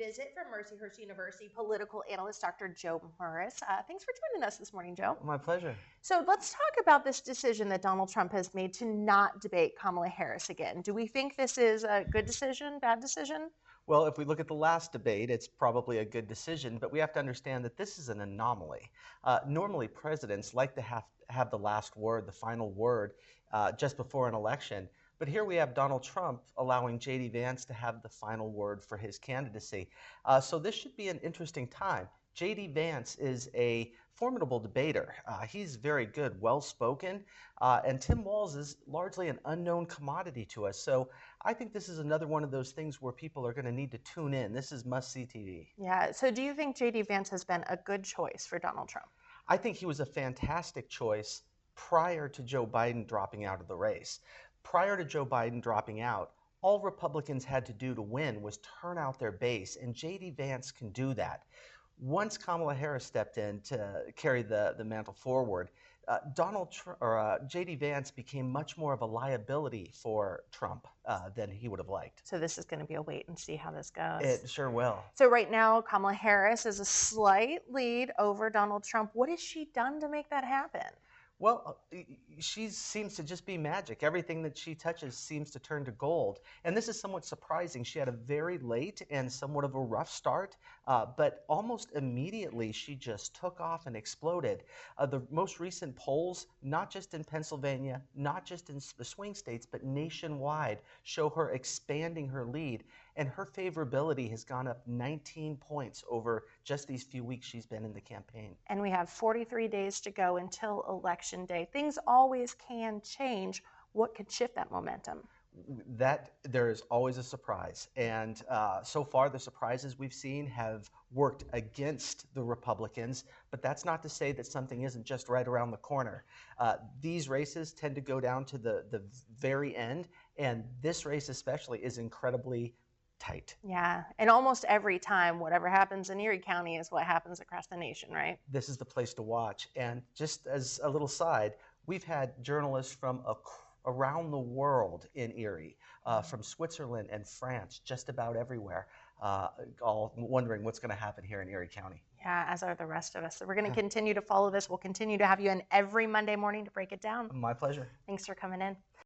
visit from Mercyhurst University political analyst Dr. Joe Morris. Thanks for joining us this morning, Joe. My pleasure. So let's talk about this decision that Donald Trump has made to not debate Kamala Harris again. Do we think this is a good decision, bad decision? Well, if we look at the last debate, it's probably a good decision, but we have to understand that this is an anomaly. Normally, presidents like to have the last word, the final word, just before an election. But here we have Donald Trump allowing J.D. Vance to have the final word for his candidacy. So this should be an interesting time. J.D. Vance is a formidable debater. He's very good, well-spoken, and Tim Walz is largely an unknown commodity to us. So I think this is another one of those things where people are going to need to tune in. This is must-see TV. Yeah, so do you think J.D. Vance has been a good choice for Donald Trump? I think he was a fantastic choice prior to Joe Biden dropping out of the race. Prior to Joe Biden dropping out, all Republicans had to do to win was turn out their base, and J.D. Vance can do that. Once Kamala Harris stepped in to carry the mantle forward, J.D. Vance became much more of a liability for Trump than he would have liked. So this is going to be a wait and see how this goes. It sure will. So right now, Kamala Harris is a slight lead over Donald Trump. What has she done to make that happen? Well, she seems to just be magic. Everything that she touches seems to turn to gold. And this is somewhat surprising. She had a very late and somewhat of a rough start, but almost immediately she just took off and exploded. The most recent polls, not just in Pennsylvania, not just in the swing states, but nationwide, show her expanding her lead. And her favorability has gone up 19 points over just these few weeks she's been in the campaign. And we have 43 days to go until election day. Things always can change. What could shift that momentum? There is always a surprise. And so far, the surprises we've seen have worked against the Republicans. But that's not to say that something isn't just right around the corner. These races tend to go down to the very end. And this race especially is incredibly tight. Yeah, and almost every time, whatever happens in Erie County is what happens across the nation, right? This is the place to watch. And just as a little side, we've had journalists from around the world in Erie, from Switzerland and France, just about everywhere, all wondering what's going to happen here in Erie County. Yeah, as are the rest of us. So we're going to continue to follow this. We'll continue to have you in every Monday morning to break it down. My pleasure. Thanks for coming in.